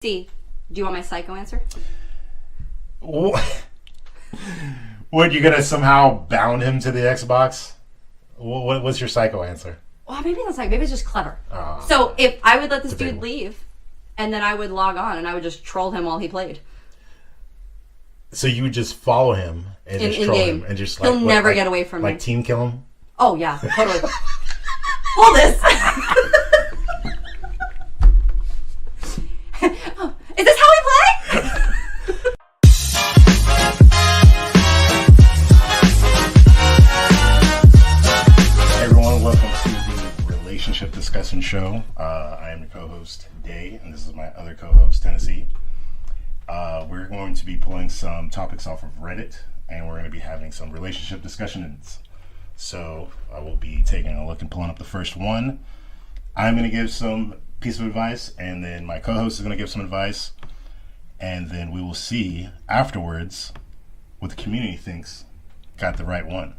C, do you want my psycho answer? What, you gonna somehow bound him to the Xbox? What's your psycho answer? Well, maybe that's like, maybe it's just clever. So if I would let this dude leave, and then I would log on and I would just troll him while he played. So you would just follow him and just troll him and just he'll never get away from me. Like team kill him? Oh yeah, totally. Hold this. Oh, is this how we play? Hey everyone, welcome to the Relationship Discussion Show. I am your co-host, Day, and this is my other co-host, Tennessee. We're going to be pulling some topics off of Reddit, and we're going to be having some relationship discussions. So I will be taking a look and pulling up the first one. I'm going to give some piece of advice, and then my co-host is going to give some advice, and then we will see afterwards what the community thinks got the right one,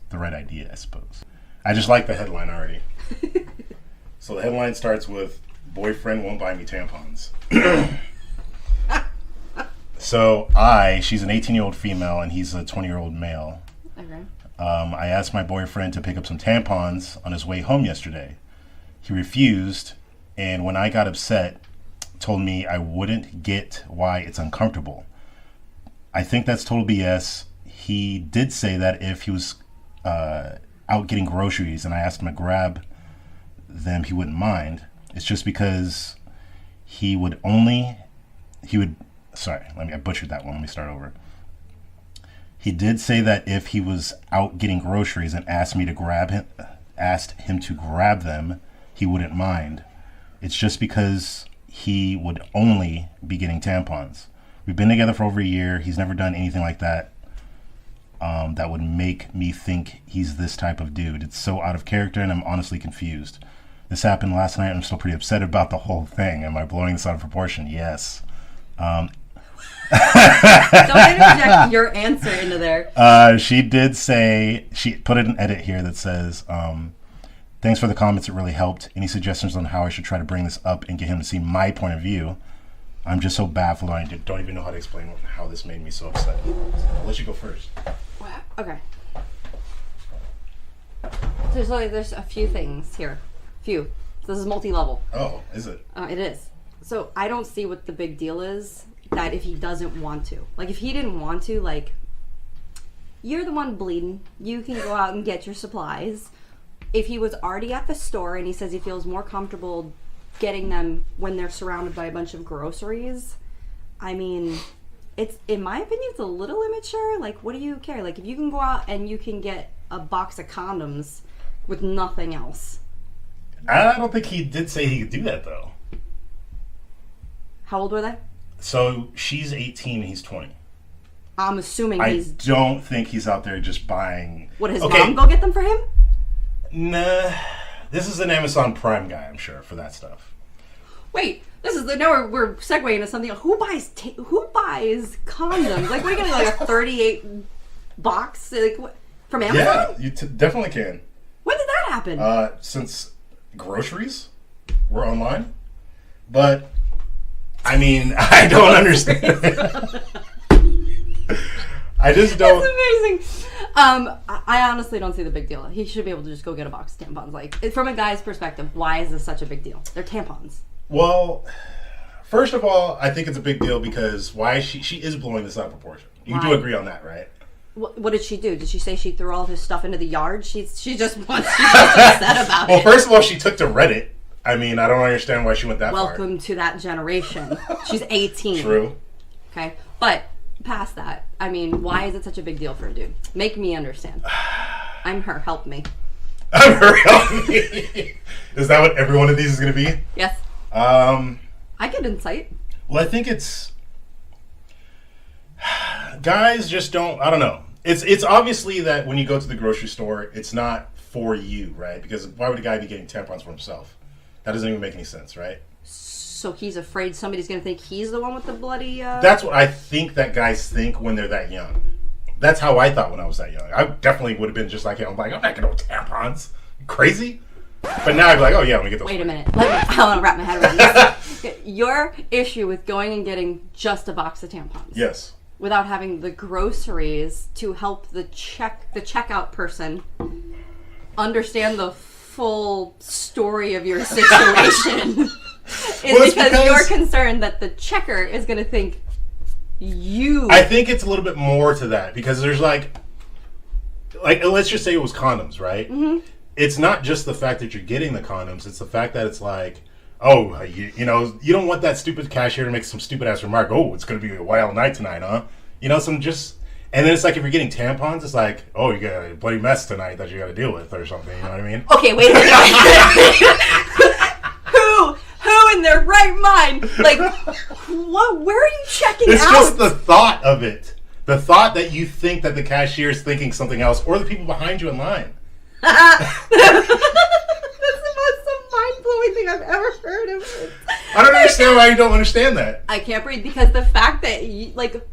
the right idea, I suppose. I just like the headline already. So the headline starts with, boyfriend won't buy me tampons. So she's an 18-year-old female and he's a 20-year-old male. Okay. I asked my boyfriend to pick up some tampons on his way home yesterday. He refused, and when I got upset, told me I wouldn't get why it's uncomfortable. I think that's total BS. He did say that if he was out getting groceries and I asked him to grab them, he wouldn't mind. It's just because I butchered that one. Let me start over. He did say that if he was out getting groceries and asked him to grab them, he wouldn't mind. It's just because he would only be getting tampons. We've been together for over a year. He's never done anything like that. That would make me think he's this type of dude. It's so out of character, and I'm honestly confused. This happened last night, and I'm still pretty upset about the whole thing. Am I blowing this out of proportion? Yes. Don't interject your answer into there. She did say, she put an edit here that says, thanks for the comments, it really helped. Any suggestions on how I should try to bring this up and get him to see my point of view? I'm just so baffled. I don't even know how to explain how this made me so upset. So I'll let you go first. Okay. There's a few things here. So this is multi-level. Oh, is it? It is. So I don't see what the big deal is that if he doesn't want to. Like, if he didn't want to, like, you're the one bleeding. You can go out and get your supplies. If he was already at the store and he says he feels more comfortable getting them when they're surrounded by a bunch of groceries, I mean, it's, in my opinion, it's a little immature. Like, what do you care? Like, if you can go out and you can get a box of condoms with nothing else. I don't think he did say he could do that, though. How old were they? So she's 18 and he's 20. I'm assuming I don't think he's out there just buying. What, his mom go get them for him? Nah. This is an Amazon Prime guy, I'm sure, for that stuff. Wait, now we're segueing into something else. Who buys condoms? Like, what are you gonna do, like a 38 box? Like, what, from Amazon? Yeah, you definitely can. When did that happen? Since groceries were online. But, I mean, I don't understand. I just don't. That's amazing. I honestly don't see the big deal. He should be able to just go get a box of tampons. Like, from a guy's perspective, why is this such a big deal? They're tampons. Well, first of all, I think it's a big deal because she is blowing this out of proportion. You do agree on that, right? What did she do? Did she say she threw all of his stuff into the yard? She's just upset about it. Well, first of all, she took to Reddit. I mean, I don't understand why she went that far. Welcome to that generation. She's 18. True. Okay, but past that, I mean, why is it such a big deal for a dude? Make me understand. I'm her. Help me. I'm her. Help me. Is that what every one of these is going to be? Yes. I get insight. Well, I think it's guys just don't. I don't know. It's obviously that when you go to the grocery store, it's not for you, right? Because why would a guy be getting tampons for himself? That doesn't even make any sense, right? So he's afraid somebody's going to think he's the one with the bloody... That's what I think that guys think when they're that young. That's how I thought when I was that young. I definitely would have been just like him. I'm like, I'm not going to tampons. You crazy? But now I'd be like, oh yeah, let me get those. Wait a minute. I want to wrap my head around this. Your issue with going and getting just a box of tampons. Yes. Without having the groceries to help the checkout person understand the full story of your situation is because you're concerned that the checker is going to think you. I think it's a little bit more to that because there's like let's just say it was condoms, right? Mm-hmm. It's not just the fact that you're getting the condoms; it's the fact that it's like, oh, you know, you don't want that stupid cashier to make some stupid ass remark. Oh, it's going to be a wild night tonight, huh? You know, and then it's like if you're getting tampons, it's like, oh, you got a bloody mess tonight that you got to deal with or something. You know what I mean? Okay, wait a minute. Who in their right mind? Like, what? Where are you checking out? It's just the thought of it. The thought that you think that the cashier is thinking something else, or the people behind you in line. That's the most mind-blowing thing I've ever heard of. I don't understand why you don't understand that. I can't breathe because the fact that you, like,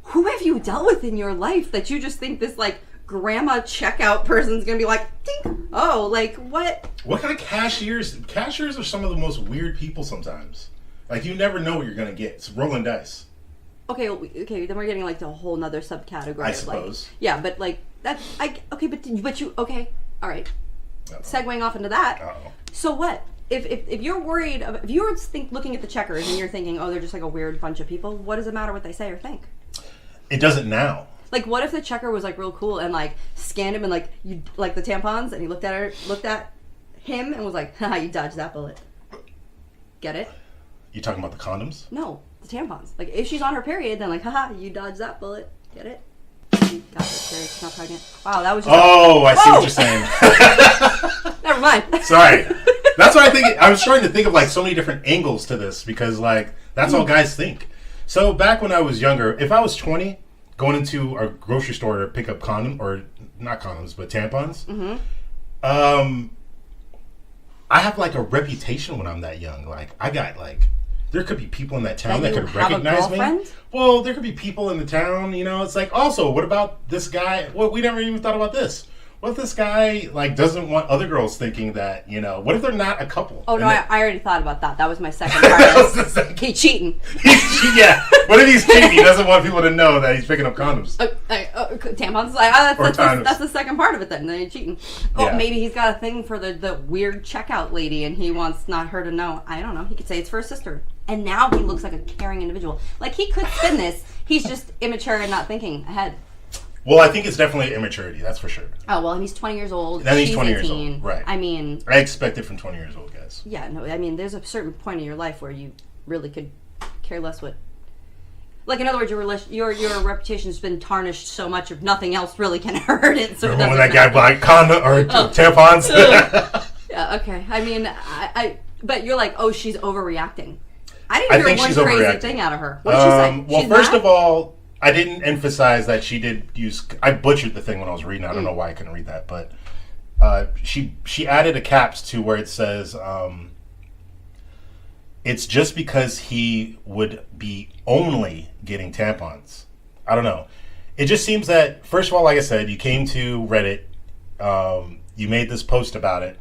who have you dealt with in your life that you just think this like grandma checkout person's gonna be like, ding, oh, like what? What kind of cashiers? Cashiers are some of the most weird people sometimes. Like you never know what you're gonna get. It's rolling dice. Okay, then we're getting like to a whole nother subcategory. I suppose. Like, yeah, but like that. But you okay? All right. Uh-oh. Segueing off into that. Uh-oh. So what? If you're worried, if you're looking at the checkers and you're thinking, oh, they're just like a weird bunch of people, what does it matter what they say or think? It doesn't now. Like, what if the checker was like real cool and like scanned him and like you like the tampons and he looked at him and was like, haha, you dodged that bullet. Get it? You talking about the condoms? No, the tampons. Like, if she's on her period, then like, haha, you dodged that bullet. Get it? Got her period. She's not pregnant. Wow, that was just. Oh, I see what you're saying. Never mind. Sorry. That's what I think. I was trying to think of like so many different angles to this because like that's all guys think. So back when I was younger, if I was 20, going into a grocery store to pick up not condoms, but tampons, I have like a reputation when I'm that young. Like I got like, there could be people in that town that could recognize me. Well, there could be people in the town, you know. It's like, also, what about this guy? Well, we never even thought about this. What if this guy like doesn't want other girls thinking that, you know, what if they're not a couple? Oh, no, I already thought about that. That was my second part. He's cheating. Yeah. What if he's cheating? He doesn't want people to know that he's picking up condoms. Tampons? That's the second part of it then. Then he's cheating. Oh, yeah. Maybe he's got a thing for the weird checkout lady and he wants not her to know. I don't know. He could say it's for his sister. And now he looks like a caring individual. Like, he could spin this. He's just immature and not thinking ahead. Well, I think it's definitely immaturity, that's for sure. Oh, well, he's 20 years old. Then he's 20 18. years old, right. I mean... I expect it from 20 years old guys. Yeah, no, I mean, there's a certain point in your life where you really could care less what... Like, in other words, your reputation's been tarnished so much if nothing else really can hurt it, so it doesn't that guy bought condom or tampons? Yeah, okay. I mean, but you're like, oh, she's overreacting. I didn't hear one crazy thing out of her. What did she say? Well, first of all... I didn't emphasize that she did use... I butchered the thing when I was reading. I don't know why I couldn't read that. But she added a caps to where it says... it's just because he would be only getting tampons. I don't know. It just seems that... First of all, like I said, you came to Reddit. You made this post about it.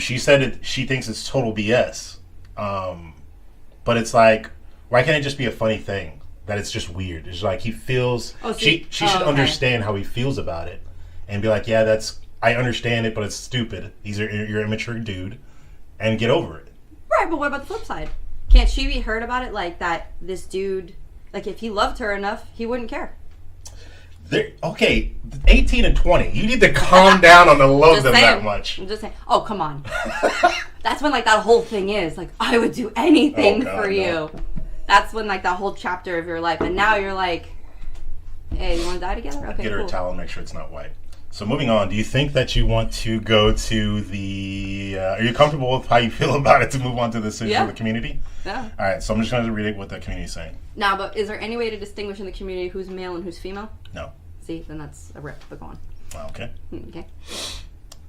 She said she thinks it's total BS. But it's like... Why can't it just be a funny thing? That it's just weird. It's like he feels... She should understand how he feels about it. And be like, yeah, I understand it, but it's stupid. You're an immature dude. And get over it. Right, but what about the flip side? Can't she be heard about it like that this dude... Like, if he loved her enough, he wouldn't care. Okay, 18 and 20. You need to calm down on the love them that much. I'm just saying. Oh, come on. That's when, like, that whole thing is. Like, I would do anything for you. That's when, like, that whole chapter of your life. And now you're like, hey, you want to die together? Okay, get her a towel and make sure it's not white. So moving on, do you think that you want to go to the... are you comfortable with how you feel about it to move on to the decision of the community? Yeah. All right, so I'm just going to read what the community is saying. Now, but is there any way to distinguish in the community who's male and who's female? No. See, then that's a rip, but go on. Okay. Okay.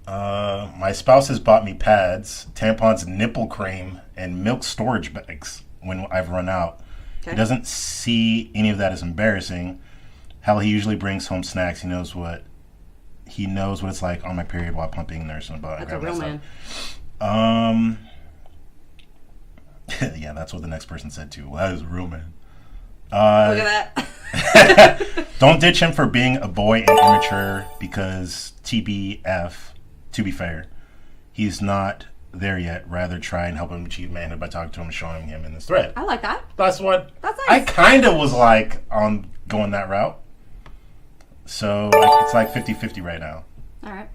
My spouse has bought me pads, tampons, nipple cream, and milk storage bags when I've run out. Okay. He doesn't see any of that as embarrassing. Hell, he usually brings home snacks. He knows what it's like on my period while pumping, nursing about. That's a real man. Yeah, that's what the next person said too. Well, that is a real man. Look at that. Don't ditch him for being a boy and immature because TBF, to be fair, he's not there yet. Rather try and help him achieve manhood by talking to him and showing him in this thread. I like that. That's what That's I nice. kind of was like on going that route. So it's like 50-50 right now. All right.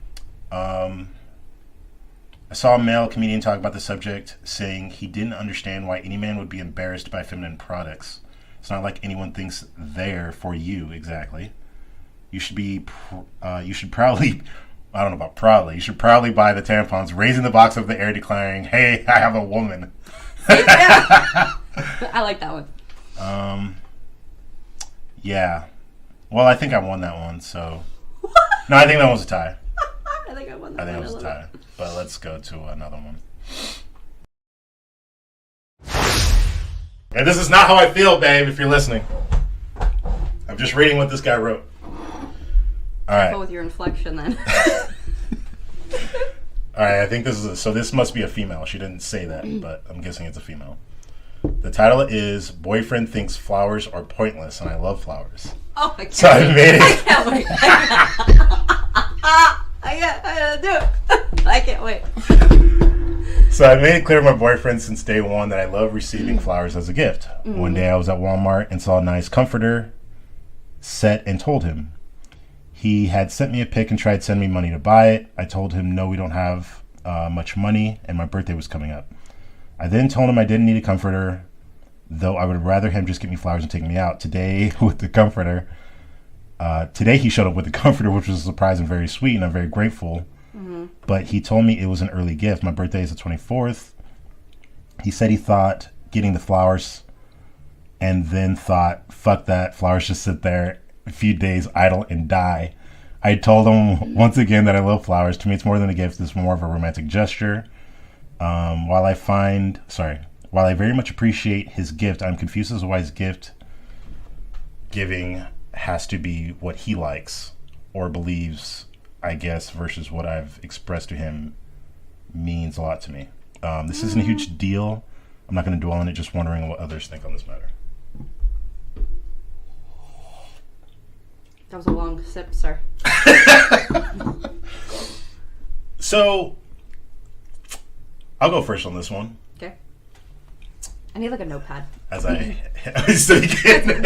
I saw a male comedian talk about the subject, saying he didn't understand why any man would be embarrassed by feminine products. It's not like anyone thinks they're for you exactly. You should be, you should probably, I don't know about proudly, you should proudly buy the tampons, raising the box of the air, declaring, "Hey, I have a woman." I like that one. Yeah. Well, I think I won that one, so. No, I think that was a tie. I think I won that I think one. it was a tie. But let's go to another one. And this is not how I feel, babe, if you're listening. I'm just reading what this guy wrote. All right. Go with your inflection then. All right, I think this is so this must be a female. She didn't say that, but I'm guessing it's a female. The title is "Boyfriend Thinks Flowers Are Pointless and I Love Flowers." Oh my god. So I made it. I can't wait. I gotta do it. I can't wait. So I made it clear to my boyfriend since day one that I love receiving flowers as a gift. One day I was at Walmart and saw a nice comforter set and told him. He had sent me a pic and tried to send me money to buy it. I told him, no, we don't have much money, and my birthday was coming up. I then told him I didn't need a comforter, though I would rather him just get me flowers and take me out. Today, with the comforter, today he showed up with the comforter, which was a surprise and very sweet, and I'm very grateful. But he told me it was an early gift. My birthday is the 24th. He said he thought getting the flowers and then thought, fuck that, flowers just sit there a few days idle and die. I told him once again that I love flowers. To me, it's more than a gift. It's more of a romantic gesture. While I very much appreciate his gift, I'm confused as to why his gift giving has to be what he likes or believes, I guess, versus what I've expressed to him means a lot to me. This isn't a huge deal. I'm not going to dwell on it, just wondering what others think on this matter. That was a long sip, sir. So, I'll go first on this one. Okay. I need like a notepad. As I, so you can,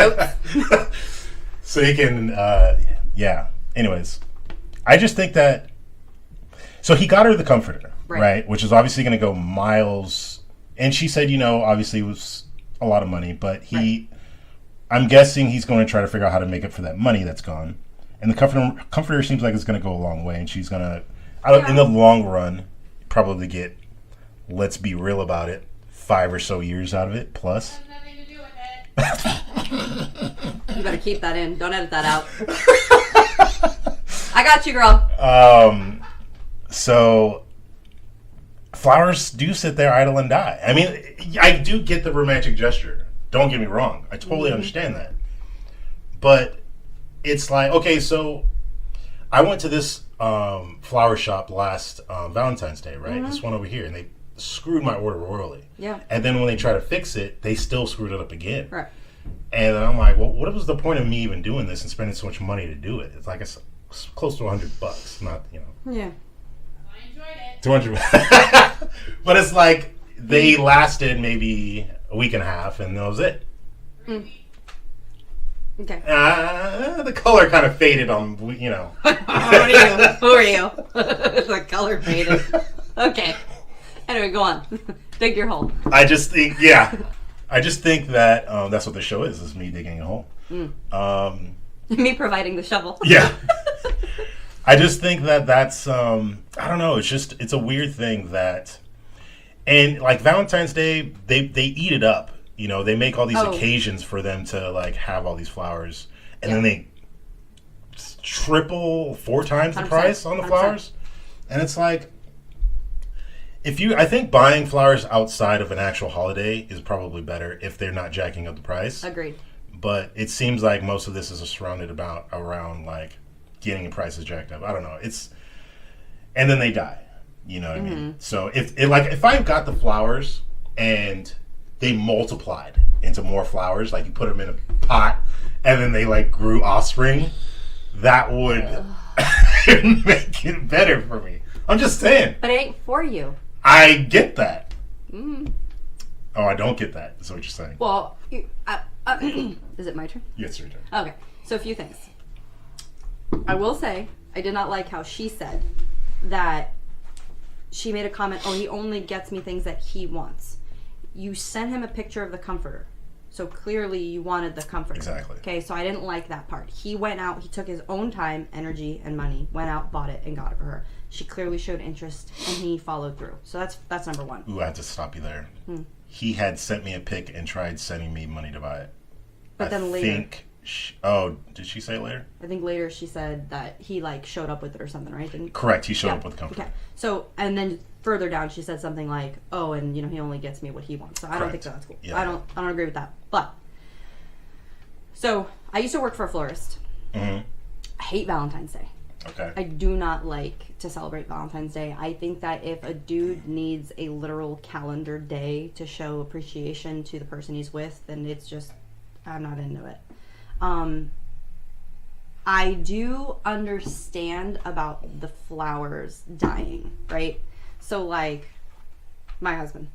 so you can, yeah. Anyways, I just think that, so he got her the comforter, right? Which is obviously going to go miles. And she said, obviously it was a lot of money, but I'm guessing he's going to try to figure out how to make up for that money that's gone. And the comforter seems like it's going to go a long way, and she's going to, in the long run, probably get, let's be real about it, 5 or so years out of it, plus. Has nothing to do with it. You better keep that in. Don't edit that out. I got you, girl. So, flowers do sit there idle and die. I mean, I do get the romantic gesture. Don't get me wrong. I totally understand that. But it's like, okay, so I went to this flower shop last Valentine's Day, right? This one over here, and they screwed my order royally. Yeah. And then when they try to fix it, they still screwed it up again. Right. And then I'm like, well, what was the point of me even doing this and spending so much money to do it? It's like it's close to $100, not, Yeah. I enjoyed it. 200. But it's like they lasted maybe a week and a half, and that was it. Okay. The color kind of faded on, Who are you? The color faded. Okay. Anyway, go on. Dig your hole. I just think, that that's what the show is me digging a hole. Me providing the shovel. Yeah. I just think that that's, I don't know, it's a weird thing that, and like Valentine's Day, they eat it up. They make all these occasions for them to like have all these flowers, and then they triple 4 times the price on the 100%. flowers. And it's like, I think buying flowers outside of an actual holiday is probably better if they're not jacking up the price. Agreed. But it seems like most of this is surrounded around like getting the prices jacked up. I don't know. And then they die. You know what I mean? So if I got the flowers and they multiplied into more flowers, like you put them in a pot and then they like grew offspring, that would make it better for me. I'm just saying. But it ain't for you. I get that. Oh, I don't get that. That's what you're saying. Well, is it my turn? Yes, your turn. Okay, so a few things. I will say, I did not like how she said that she made a comment, oh, he only gets me things that he wants. You sent him a picture of the comforter. So clearly you wanted the comforter. Exactly. Okay, so I didn't like that part. He went out, he took his own time, energy, and money, went out, bought it, and got it for her. She clearly showed interest, and he followed through. So that's number one. Ooh, I have to stop you there. He had sent me a pic and tried sending me money to buy it. But then later. Did she say it later? I think later she said that he like showed up with it or something, right? Correct. He showed up with the comforter. Okay. So, and then further down she said something like, oh, and he only gets me what he wants. So I don't think that's cool. Yeah. I don't agree with that. But, so I used to work for a florist. Mm-hmm. I hate Valentine's Day. Okay. I do not like to celebrate Valentine's Day. I think that if a dude needs a literal calendar day to show appreciation to the person he's with, then it's just, I'm not into it. I do understand about the flowers dying, right? So like my husband,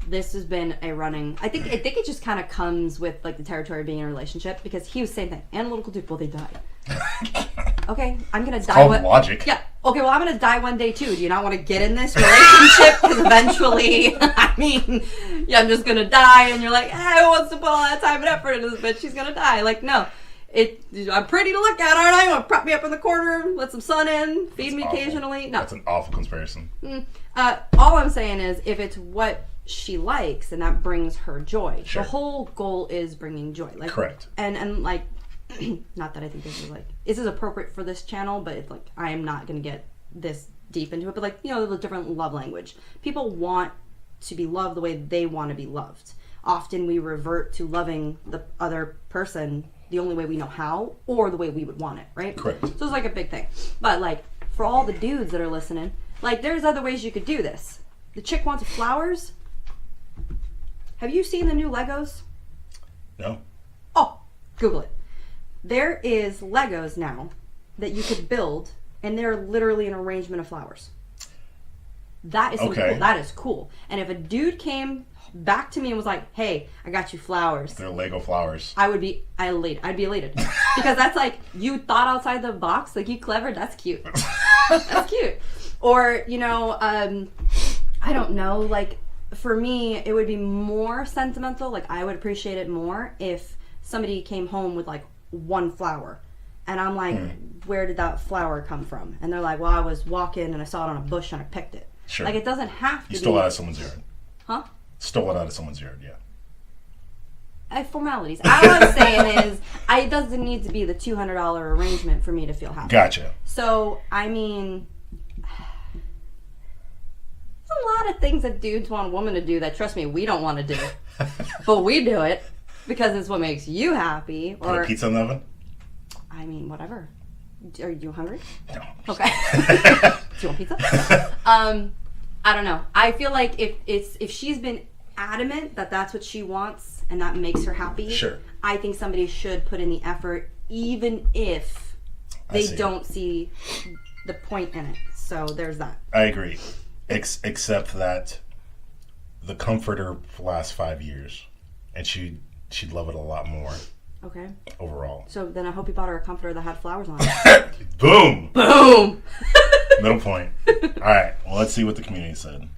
this has been a running, I think it just kind of comes with like the territory of being in a relationship, because he was saying that analytical dude, well, they died. Okay, I'm gonna die. Called logic. Yeah. Okay, well, I'm gonna die one day too. Do you not want to get in this relationship? Because eventually, I mean, yeah, I'm just gonna die, and you're like, hey, who wants to put all that time and effort into this bitch? She's gonna die. Like, no. I'm pretty to look at, aren't I? You want to prop me up in the corner, let some sun in, feed me occasionally? No. That's an awful comparison. All I'm saying is, if it's what she likes, and that brings her joy. Sure. The whole goal is bringing joy. Like, correct. And like, not that I think this is appropriate for this channel, but it's like, I am not going to get this deep into it. But like, the different love language. People want to be loved the way they want to be loved. Often we revert to loving the other person the only way we know how, or the way we would want it, right? Correct. So it's like a big thing. But like, for all the dudes that are listening, like, there's other ways you could do this. The chick wants flowers. Have you seen the new Legos? No. Oh, Google it. There is Legos now that you could build, and they're literally an arrangement of flowers. That is so Okay. cool. That is cool. And if a dude came back to me and was like, hey, I got you flowers, They're Lego flowers. I'd be elated. Because that's like, you thought outside the box, like, you clever, that's cute. That's cute. Or, I don't know, like, for me, it would be more sentimental. Like, I would appreciate it more if somebody came home with like one flower, and I'm like, where did that flower come from? And they're like, well, I was walking and I saw it on a bush and I picked it. Sure. Like, it doesn't have to be. You stole it out of someone's yard. Huh? Stole it out of someone's yard, yeah. Formalities. All I'm saying is, it doesn't need to be the $200 arrangement for me to feel happy. Gotcha. So, I mean, there's a lot of things that dudes want a woman to do that, trust me, we don't want to do. But we do it because it's what makes you happy. Put a pizza in the oven? I mean, whatever. Are you hungry? No. Okay. Do you want pizza? I don't know. I feel like if she's been adamant that that's what she wants and that makes her happy, sure, I think somebody should put in the effort, even if they don't see the point in it. So there's that. I agree. Except that the comforter lasts 5 years, and she'd love it a lot more. Okay. Overall. So then I hope you bought her a comforter that had flowers on it. Boom! Boom! Middle point. All right. Well, let's see what the community said.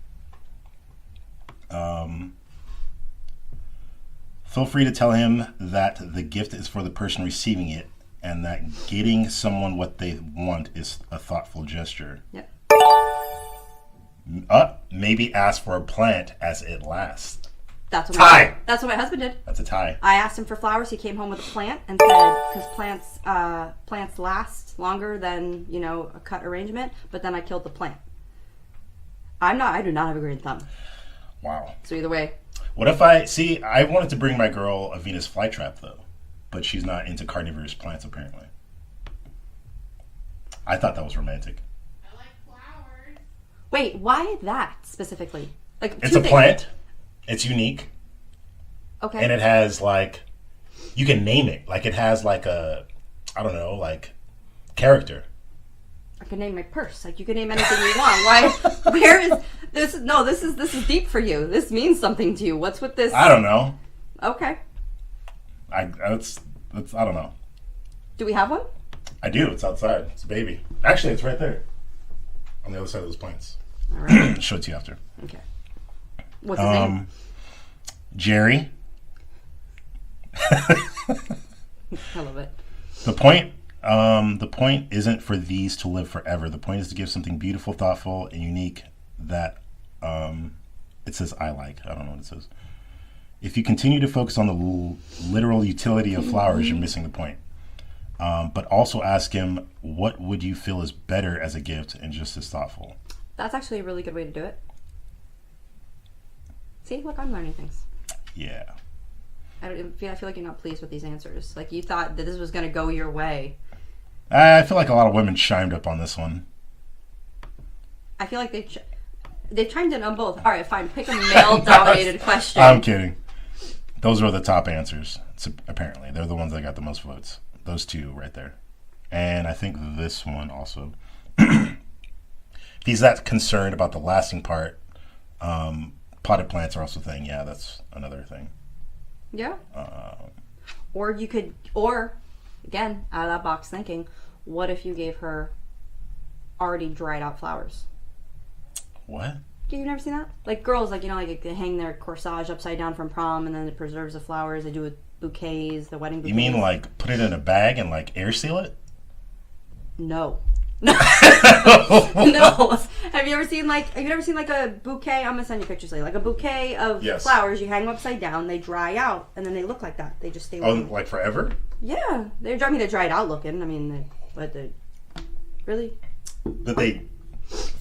Feel free to tell him that the gift is for the person receiving it, and that getting someone what they want is a thoughtful gesture. Yep. Maybe ask for a plant as it lasts. That's what Tie! my husband did. That's a tie. I asked him for flowers. He came home with a plant and said, because plants last longer than, a cut arrangement, but then I killed the plant. I do not have a green thumb. Wow. So either way. What if I wanted to bring my girl a Venus flytrap, though, but she's not into carnivorous plants, apparently. I thought that was romantic. I like flowers. Wait, why that specifically? Like, It's a plant, It's unique. Okay. And it has, like, you can name it. Like, it has, like, a, I don't know, like, character. I can name my purse. Like, you can name anything you want. Why? Where is this? No, this is deep for you. This means something to you. What's with this? I don't know. Okay. I don't know. Do we have one? I do. It's outside. It's a baby. Actually, it's right there. On the other side of those plants. All right. I'll show it to you after. Okay. What's his name? Jerry. I love it. The point isn't for these to live forever. The point is to give something beautiful, thoughtful, and unique that it says I like. I don't know what it says. If you continue to focus on the literal utility of flowers, you're missing the point. But also ask him, what would you feel is better as a gift and just as thoughtful? That's actually a really good way to do it. See, look, I'm learning things. Yeah. I feel like you're not pleased with these answers. Like, you thought that this was going to go your way. I feel like a lot of women chimed up on this one. I feel like they chimed in on both. All right, fine. Pick a male-dominated question. I'm kidding. Those were the top answers. Apparently, they're the ones that got the most votes. Those two right there, and I think this one also. If he's that concerned about the lasting part, potted plants are also a thing. Yeah, that's another thing. Yeah. Or you could, again, out of that box thinking, what if you gave her already dried out flowers? What? You've never seen that? Like girls, like, you know, like they hang their corsage upside down from prom, and then it preserves the flowers. They do it bouquets, the wedding bouquets. You mean like put it in a bag and like air seal it? No. No. Have you ever seen like a bouquet? I'm gonna send you pictures later. Like a bouquet of flowers, you hang them upside down, they dry out, and then they look like that. They just stay. Oh, like forever? Yeah, they're dried out looking. I mean, really? But they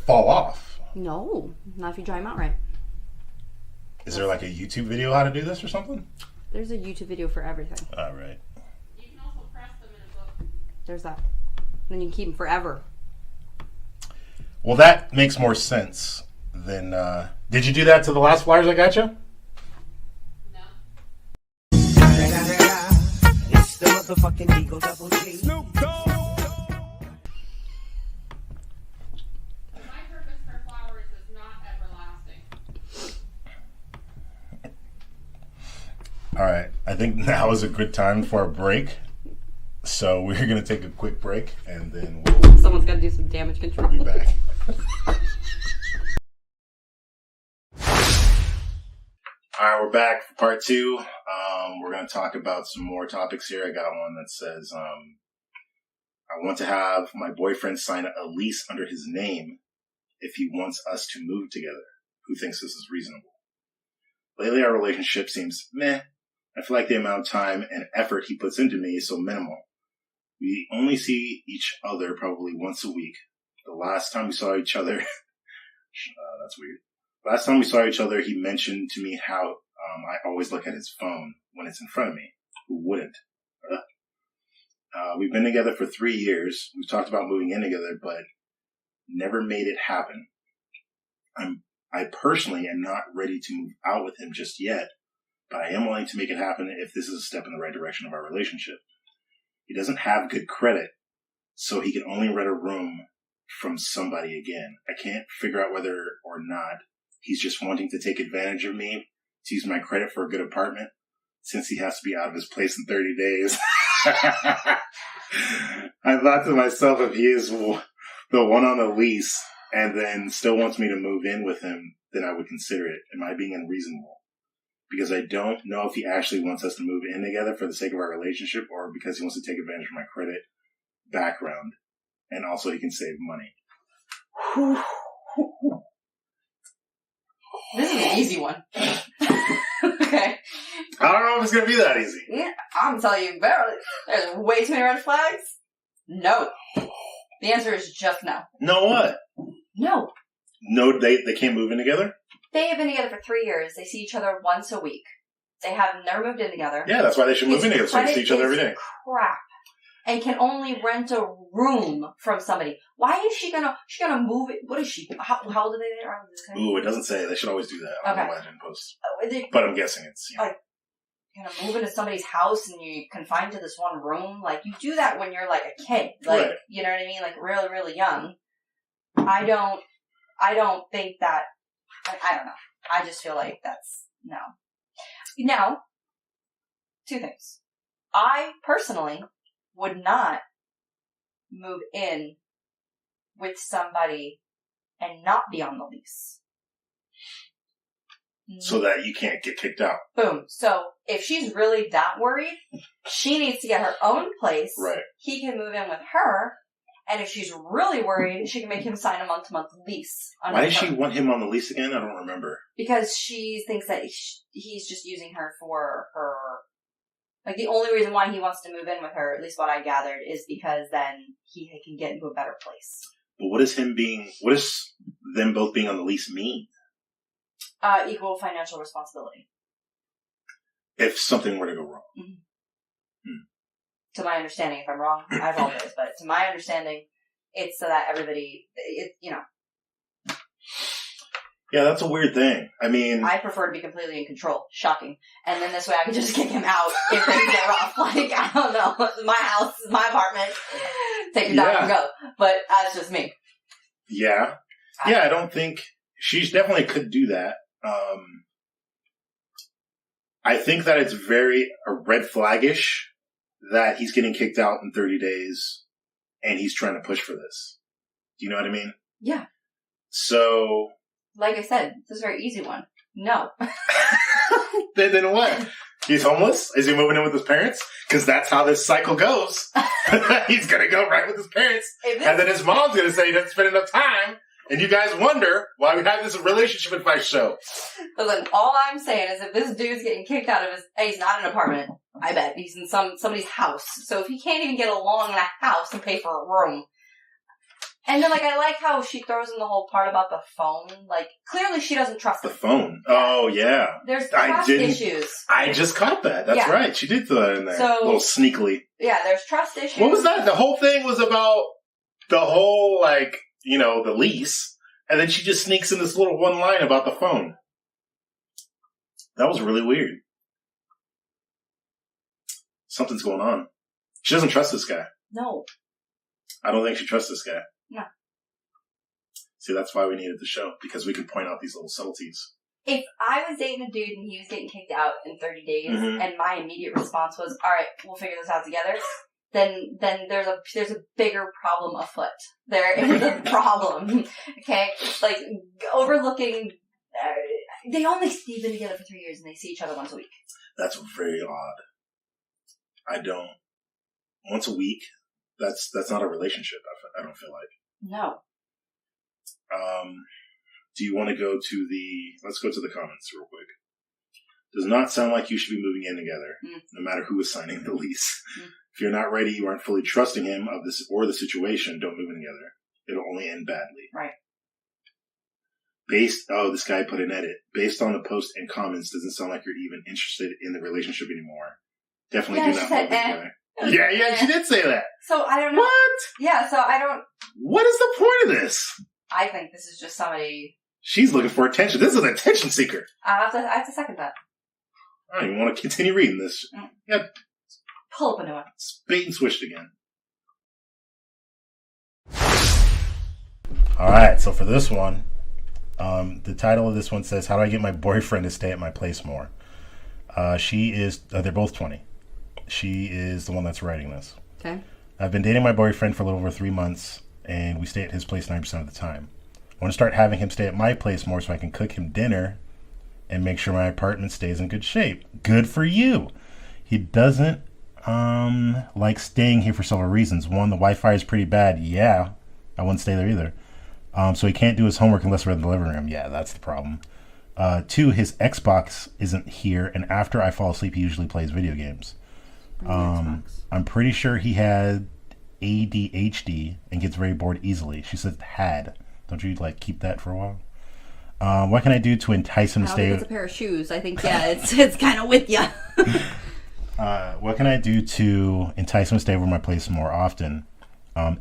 fall off. No, not if you dry them out right. Is there like a YouTube video how to do this or something? There's a YouTube video for everything. All right. You can also press them in a book. There's that. Then you can keep them forever. Well, that makes more sense than. Did you do that to the last flyers I got you? No. It's the motherfucking Eagle Double G. Snoop Dogg. My purpose for flowers is not everlasting. All right. I think now is a good time for a break. So we're going to take a quick break and then Someone's got to do some damage control. we'll be back. All right, we're back for part two. We're going to talk about some more topics here. I got one that says, I want to have my boyfriend sign a lease under his name if he wants us to move together. Who thinks this is reasonable? Lately, our relationship seems meh. I feel like the amount of time and effort he puts into me is so minimal. We only see each other probably once a week. The last time we saw each other, that's weird. Last time we saw each other, he mentioned to me how I always look at his phone when it's in front of me. Who wouldn't? We've been together for 3 years. We've talked about moving in together, but never made it happen. I personally am not ready to move out with him just yet, but I am willing to make it happen if this is a step in the right direction of our relationship. He doesn't have good credit, so he can only rent a room from somebody again. I can't figure out whether or not he's just wanting to take advantage of me to use my credit for a good apartment, since he has to be out of his place in 30 days. I thought to myself, if he is the one on the lease and then still wants me to move in with him, then I would consider it. Am I being unreasonable? Because I don't know if he actually wants us to move in together for the sake of our relationship or because he wants to take advantage of my credit background and also he can save money. This is an easy one. Okay. I don't know if it's going to be that easy. Yeah, I'm telling you, there's way too many red flags. No. The answer is just no. No what? No. No, they can't move in together? They have been together for 3 years. They see each other once a week. They have never moved in together. Yeah, that's why they should move in together so they can see each other every day. Crap. and can only rent a room from somebody. Why is she gonna move it? What is she? How old are they? Ooh, it doesn't say. They should always do that on the legend post. But I'm guessing it's, like, you're gonna move into somebody's house and you're confined to this one room. Like, you do that when you're like a kid. Like, right. You know what I mean? Like, really, really young. I don't think that, I don't know. I just feel like that's, no. Now, two things. I personally would not move in with somebody and not be on the lease. So that you can't get kicked out. Boom. So if she's really that worried, she needs to get her own place. Right. He can move in with her. And if she's really worried, she can make him sign a month-to-month lease. Why does she want him on the lease again? I don't remember. Because she thinks that he's just using her for her. Like, the only reason why he wants to move in with her, at least what I gathered, is because then he can get into a better place. But what does them both being on the lease mean? Equal financial responsibility. If something were to go wrong. Mm-hmm. To my understanding, if I'm wrong, I apologize, but to my understanding, it's so that everybody, Yeah, that's a weird thing. I mean, I prefer to be completely in control. Shocking. And then this way I can just kick him out if things get rough. Like, I don't know. My house, my apartment. Take your time and go. But that's just me. Yeah. Yeah, I don't think she definitely could do that. I think that it's very red flaggish that he's getting kicked out in 30 days and he's trying to push for this. Do you know what I mean? Yeah. So, like I said, this is a very easy one. No. then what? He's homeless? Is he moving in with his parents? Because that's how this cycle goes. He's going to go right with his parents. And then his mom's going to say he doesn't spend enough time. And you guys wonder why we have this relationship advice show. Listen, all I'm saying is if this dude's getting kicked out of he's not in an apartment. I bet. He's in somebody's house. So if he can't even get along in a house and pay for a room. And then, like, I like how she throws in the whole part about the phone. Like, clearly she doesn't trust the him. phone. Oh, yeah. There's trust issues. I just caught that. That's right. She did throw that in there. So, a little sneakily. Yeah, there's trust issues. What was that? The whole thing was about the whole, like, the lease. And then she just sneaks in this little one line about the phone. That was really weird. Something's going on. She doesn't trust this guy. No. I don't think she trusts this guy. No. See, that's why we needed the show, because we can point out these little subtleties. If I was dating a dude and he was getting kicked out in 30 days, and my immediate response was, all right, we'll figure this out together, then there's a bigger problem afoot. There is a problem. Okay? Like, overlooking, they've been together for 3 years and they see each other once a week. That's very odd. Once a week, that's not a relationship, I don't feel like. No. Do you want to go to let's go to the comments real quick. Does not sound like you should be moving in together, no matter who is signing the lease. If you're not ready, you aren't fully trusting him of this or the situation, don't move in together. It'll only end badly. Right. This guy put an edit. Based on the post and comments, doesn't sound like you're even interested in the relationship anymore. Definitely do not move in together. Yeah, she did say that. So I don't know. What? Yeah, so I don't. What is the point of this? I think this is just somebody. She's looking for attention. This is an attention seeker. I have to second that. I don't even want to continue reading this. Yeah. Pull up a new one. It's bait and switched again. Alright, so for this one, the title of this one says, How do I get my boyfriend to stay at my place more? They're both 20. She is the one that's writing this. Okay. I've been dating my boyfriend for a little over 3 months, and we stay at his place 90% of the time. I want to start having him stay at my place more so I can cook him dinner and make sure my apartment stays in good shape. Good for you. He doesn't like staying here for several reasons. One, the Wi-Fi is pretty bad. Yeah, I wouldn't stay there either. So he can't do his homework unless we're in the living room. Yeah, that's the problem. 2, his Xbox isn't here, and after I fall asleep, he usually plays video games. I'm pretty sure he had ADHD and gets very bored easily. She said had. Don't you keep that for a while? What can I do to entice him to stay? I don't think it's a pair of shoes. I think, it's kind of with you. What can I do to entice him to stay over my place more often?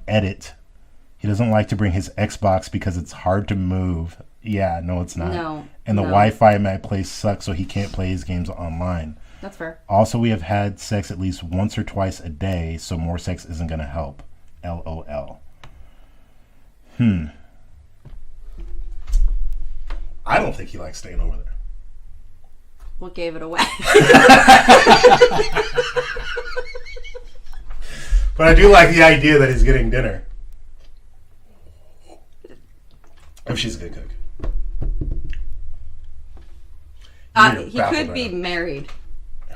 Edit. He doesn't like to bring his Xbox because it's hard to move. Yeah, no, it's not. No. And the Wi-Fi in my place sucks, so he can't play his games online. That's fair. Also, we have had sex at least once or twice a day, so more sex isn't going to help. LOL. I don't think he likes staying over there. What gave it away? But I do like the idea that he's getting dinner. If she's a good cook. He could be married.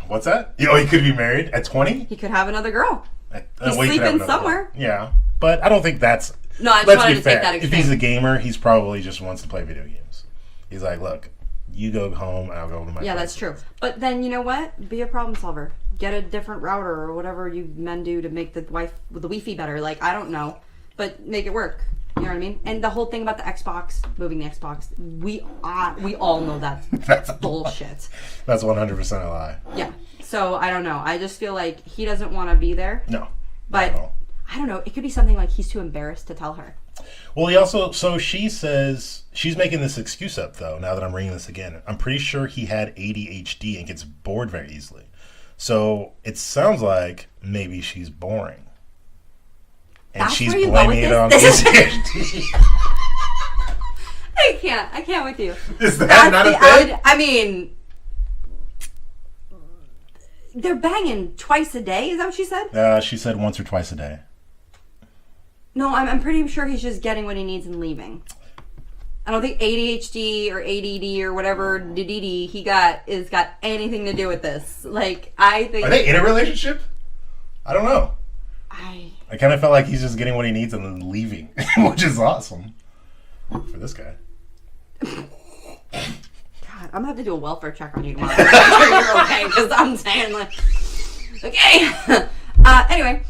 What's that? Oh, he could be married at 20? He could have another girl. Well, He's he could have sleeping another somewhere. one. Yeah. But I don't think that's... No, I just let's wanted be to fair. take that If extreme. he's a gamer, he's probably just wants to play video games. He's like, look, you go home, I'll go to my Yeah, place. that's true. But then, you know what? Be a problem solver. Get a different router or whatever you men do to make the Wi-Fi better. Like, I don't know. But make it work. You know what I mean? And the whole thing about the Xbox, moving the Xbox, we all know that's bullshit. That's 100% a lie. Yeah. So, I don't know. I just feel like he doesn't want to be there. No. But, not at all. I don't know. It could be something like he's too embarrassed to tell her. Well, he also... So she says... She's making this excuse up, though, now that I'm reading this again. I'm pretty sure he had ADHD and gets bored very easily. So, it sounds like maybe she's boring. And That's she's where you go blaming with it on this? ADHD. I can't with you. Is that not a thing? I mean, they're banging twice a day. Is that what she said? She said once or twice a day. No, I'm pretty sure he's just getting what he needs and leaving. I don't think ADHD or ADD or whatever DDD he got anything to do with this. Like, I think... Are they in a relationship? I don't know. I kind of felt like he's just getting what he needs and then leaving, which is awesome for this guy. God, I'm gonna have to do a welfare check on you tomorrow. Make sure you're okay, because I'm saying like, okay. Anyway,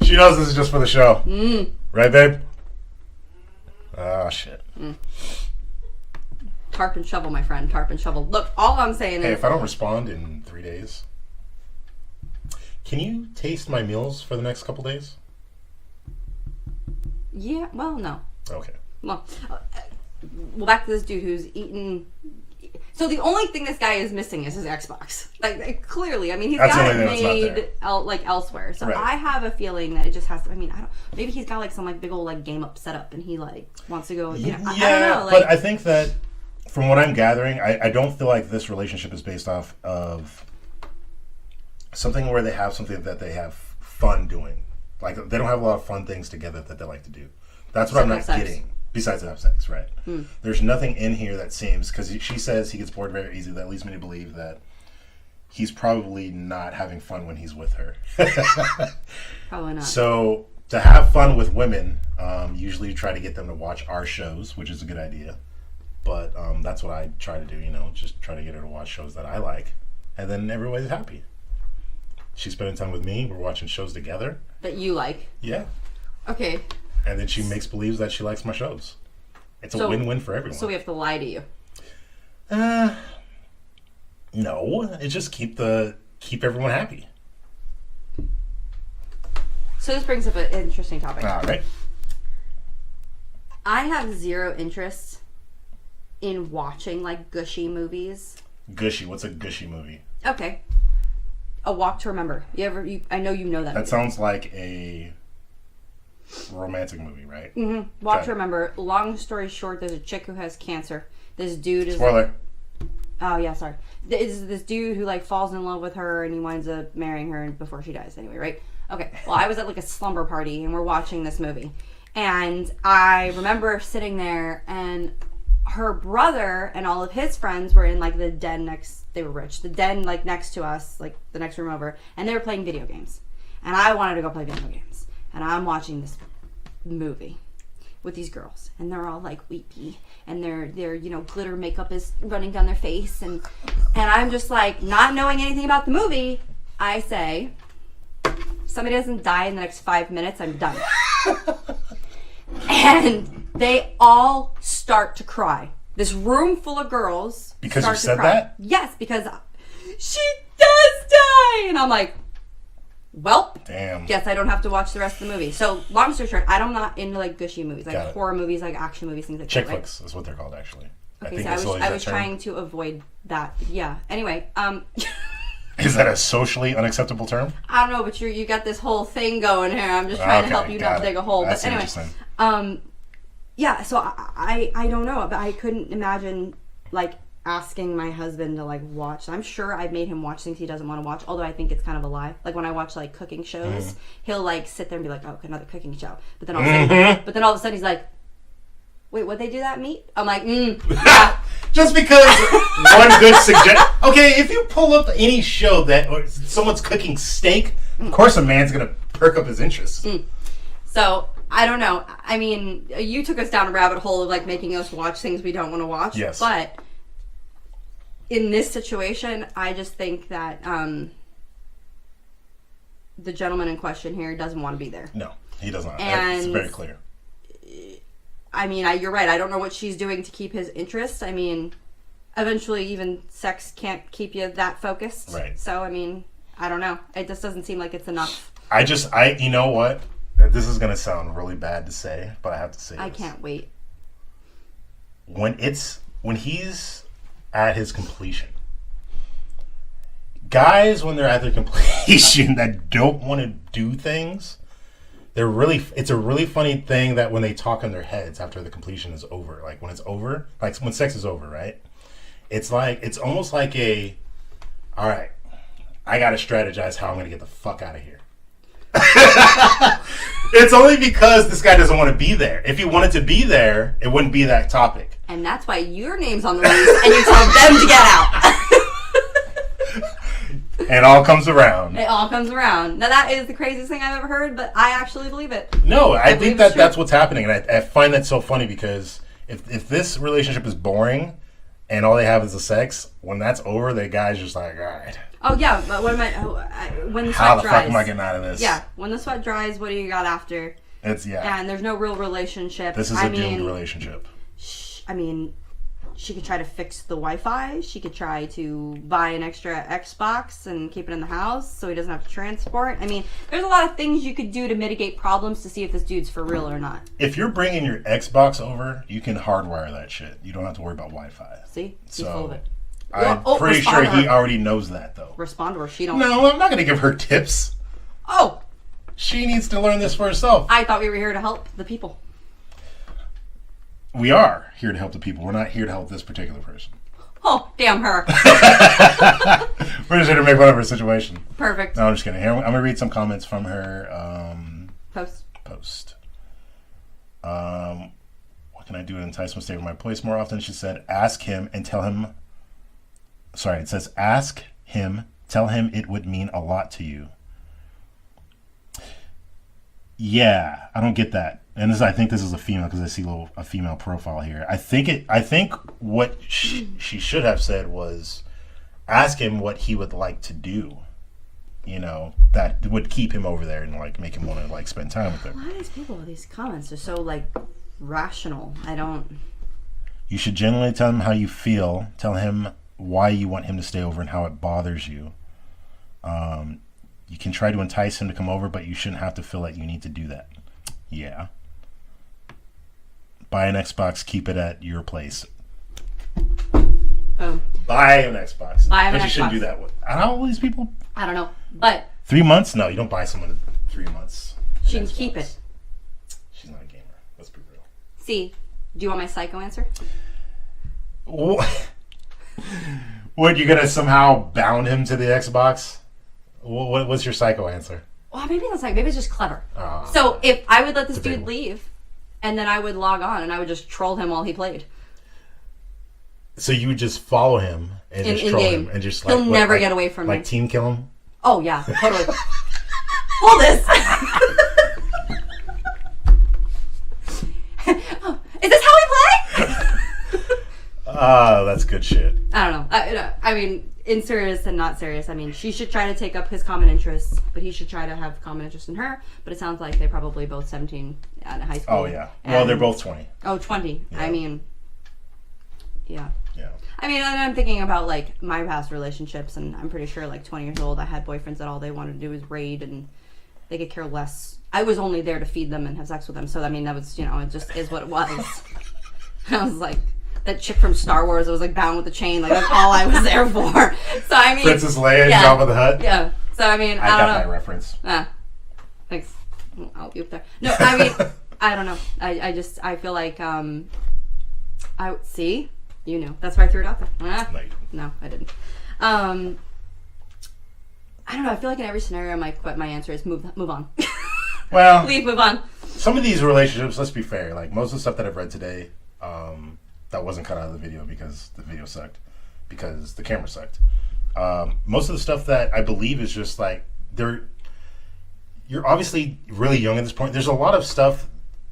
She knows this is just for the show, right, babe? Oh shit. tarp and shovel, my friend. Tarp and shovel. Look, all I'm saying Hey, is, if I don't respond in 3 days, can you taste my meals for the next couple days? yeah. Well, no. Okay. Well, back to this dude who's eating. So the only thing this guy is missing is his Xbox. Like clearly, I mean, he's That's the got only it thing that's not made elsewhere. So Right. I have a feeling that it just has to. I mean, I don't. Maybe he's got like some like big old like game up set up, and he like wants to go. You know, I don't know. Like, but I think that from what I'm gathering, I don't feel like this relationship is based off of something where they have something that they have fun doing. Like they don't have a lot of fun things together that they like to do. That's what I'm not Except have sex. getting. Besides have sex, right? There's nothing in here that seems, because she says he gets bored very easily. That leads me to believe that he's probably not having fun when he's with her. probably not. So to have fun with women, usually you try to get them to watch our shows, which is a good idea. But that's what I try to do, just try to get her to watch shows that I like. And then everybody's happy. She's spending time with me. We're watching shows together. That you like. Yeah. Okay. And then she makes believes that she likes my shows. It's a win-win for everyone. So we have to lie to you. No. It's just keep everyone happy. So this brings up an interesting topic. All right. I have zero interest in watching like gushy movies. Gushy. What's a gushy movie? Okay. A Walk to Remember. I know you know that. That movie. sounds like a romantic movie, right? Mm-hmm. Walk Okay. to Remember. Long story short, there's a chick who has cancer. This dude is. Spoiler. Oh yeah, sorry. This dude who like falls in love with her and he winds up marrying her before she dies. Anyway, right? Okay. Well, I was at like a slumber party and we're watching this movie, and I remember sitting there and her brother and all of his friends were in like the den next. They were rich. The den like next to us, like the next room over, and they were playing video games. And I wanted to go play video games. And I'm watching this movie with these girls, and they're all like weepy, and their glitter makeup is running down their face, and I'm just like, not knowing anything about the movie, I say, if somebody doesn't die in the next 5 minutes, I'm done. And they all start to cry. This room full of girls Because start you to said cry. that? Yes, because she does I'm like, well, Damn. guess I don't have to watch the rest of the movie. So, long story short, I'm not into like gushy movies, like Got it. horror movies, like action movies, things like Chick that. Right? flicks is what they're called, actually. Okay, so I was trying to avoid that. Yeah. Anyway, Is that a socially unacceptable term? I don't know, but you got this whole thing going here. I'm just trying to help you not dig a hole. That's but anyway, interesting. yeah. So I don't know, but I couldn't imagine like asking my husband to like watch. I'm sure I've made him watch things he doesn't want to watch, although I think it's kind of a lie. Like when I watch like cooking shows, he'll like sit there and be like, "Oh, another cooking show," but then all of a sudden he's like, "Wait, would they do that meat?" I'm like, yeah. Just because one good suggestion. Okay, if you pull up any show that or someone's cooking steak, of course a man's gonna perk up his interest. So I don't know. I mean, you took us down a rabbit hole of like making us watch things we don't want to watch. Yes. But in this situation, I just think that the gentleman in question here doesn't want to be there. No, he does not. And it's very clear. I mean, you're right. I don't know what she's doing to keep his interest. I mean, eventually even sex can't keep you that focused. Right. So, I mean, I don't know. It just doesn't seem like it's enough. You know what? This is going to sound really bad to say, but I have to say I this. can't wait. When he's at his completion, guys, when they're at their completion that don't want to do things, it's a really funny thing that when they talk in their heads after the completion is over, like when it's over, like when sex is over, right? It's almost like all right, I got to strategize how I'm going to get the fuck out of here. It's only because this guy doesn't want to be there. If he wanted to be there, it wouldn't be that topic. And that's why your name's on the list and you tell them to get out. And it all comes around. It all comes around. Now that is the craziest thing I've ever heard, but I actually believe it. No, I think believe it's that's true. what's happening. And I find that so funny because if this relationship is boring and all they have is the sex, when that's over, the guy's just like, all right. Oh yeah, but when the How sweat the dries. fuck am I getting out of this? Yeah, when the sweat dries, what do you got after? And there's no real relationship. This is a doomed relationship. She could try to fix the Wi-Fi. She could try to buy an extra Xbox and keep it in the house so he doesn't have to transport. I mean, there's a lot of things you could do to mitigate problems to see if this dude's for real or not. If you're bringing your Xbox over, you can hardwire that shit. You don't have to worry about Wi-Fi. See? He's So, full of it. I'm pretty sure he already knows that, though. Respond to her. She don't. No, I'm not going to give her tips. Oh! She needs to learn this for herself. I thought we were here to help the people. We are here to help the people. We're not here to help this particular person. Oh, damn her. We're just here to make fun of her situation. Perfect. No, I'm just kidding. Here, I'm going to read some comments from her Post. What can I do to entice him to stay in my place more often? She said, ask him and tell him. Sorry, it says, ask him, tell him it would mean a lot to you. Yeah, I don't get that. And I think this is a female because I see a female profile here. I think what she should have said was ask him what he would like to do. You know, that would keep him over there and like make him want to like spend time with her. Why do these people with these comments are so like rational? I don't. You should genuinely tell him how you feel. Tell him why you want him to stay over and how it bothers you. You can try to entice him to come over, but you shouldn't have to feel like you need to do that. Yeah. Buy an Xbox, keep it at your place. Oh. Buy an Xbox. Buy an But you Xbox. shouldn't do that. How old are these people? I don't know. But 3 months? No, you don't buy someone 3 months. she can keep it. She's not a gamer. Let's be real. See, do you want my psycho answer? What? What, you gonna somehow bound him to the Xbox? What's your psycho answer? Well, maybe that's like, maybe it's just clever. Oh. So if I would let this It's a big dude one. leave, and then I would log on and I would just troll him while he played. So you would just follow him and just In troll game. him and just He'll never get away from me. Like team kill him? Oh yeah, totally. Hold this. Oh, is this how we play? Oh, that's good shit. I don't know. I mean, in serious and not serious. I mean, she should try to take up his common interests, but he should try to have common interest in her. But it sounds like they're probably both 17 at high school. Oh, yeah. Well, they're both 20. Oh, 20. Yeah. I mean, yeah. Yeah. I mean, and I'm thinking about like my past relationships, and I'm pretty sure like 20 years old, I had boyfriends that all they wanted to do was raid, and they could care less. I was only there to feed them and have sex with them, so I mean, that was, you know, it just is what it was. I was like that chick from Star Wars that was like bound with a chain, like that's all I was there for. So I mean, Princess Leia, yeah, Jabba the Hutt. Yeah. So I mean, I I got don't know. that reference. Thanks. I'll be up there. No, I mean, I don't know. I feel like I see. You knew. That's why I threw it out there. No, you didn't. No, I didn't. I don't know. I feel like in every scenario, my answer is move on. Well, Leave, move on. some of these relationships, let's be fair, like most of the stuff that I've read today, that wasn't cut out of the video because the video sucked, because the camera sucked. Most of the stuff that I believe is just like, you're obviously really young at this point. There's a lot of stuff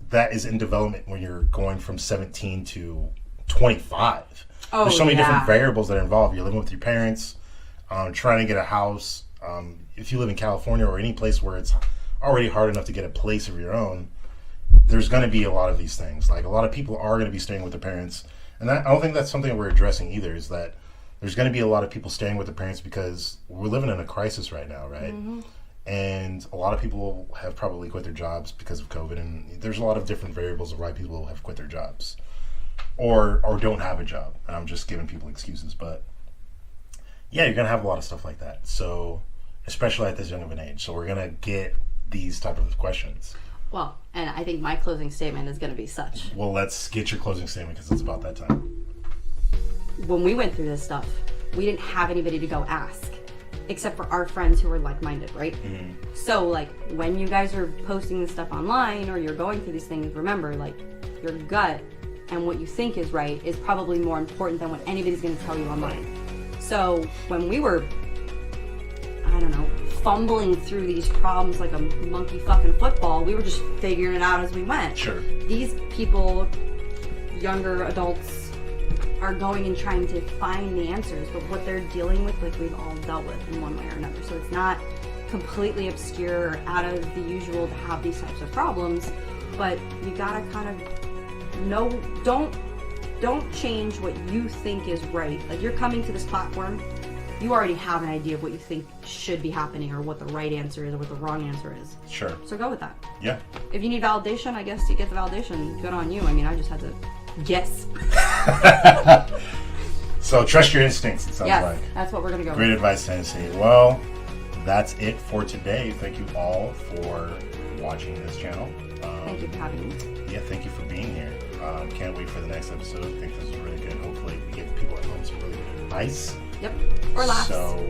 that is in development when you're going from 17 to 25. Oh, There's so many yeah. different variables that are involved. You're living with your parents, trying to get a house. If you live in California or any place where it's already hard enough to get a place of your own, there's going to be a lot of these things. Like, a lot of people are going to be staying with their parents. And I don't think that's something we're addressing either, is that there's going to be a lot of people staying with their parents because we're living in a crisis right now, right? Mm-hmm. And a lot of people have probably quit their jobs because of COVID. And there's a lot of different variables of why people have quit their jobs or don't have a job. And I'm just giving people excuses. But yeah, you're going to have a lot of stuff like that. So, especially at this young of an age. So we're going to get these type of questions. Well, and I think my closing statement is going to be such. Well, let's get your closing statement because it's about that time. When we went through this stuff, we didn't have anybody to go ask, except for our friends who were like-minded, right? Mm-hmm. So, like, when you guys are posting this stuff online or you're going through these things, remember, like, your gut and what you think is right is probably more important than what anybody's going to tell you online. So, when we were, I don't know, fumbling through these problems like a monkey fucking football, we were just figuring it out as we went. Sure. These people, younger adults, are going and trying to find the answers, but what they're dealing with, like, we've all dealt with in one way or another. So it's not completely obscure or out of the usual to have these types of problems, but you gotta kind of know, don't change what you think is right. Like, you're coming to this platform, you already have an idea of what you think should be happening or what the right answer is or what the wrong answer is. Sure. So go with that. Yeah. If you need validation, I guess you get the validation. Good on you. I mean, I just had to guess. So trust your instincts, it sounds Yes, like. that's what we're going to go Great with. advice, Tennessee. Well, that's it for today. Thank you all for watching this channel. Thank you for having me. Yeah, thank you for being here. Can't wait for the next episode. I think this is really good. Hopefully we give people at home some really good advice. Yep. Or laughs. So,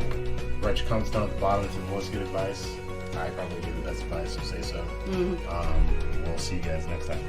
write your comments down at the bottom if you have most good advice. I probably give the best advice, so say so. Mm-hmm. We'll see you guys next time.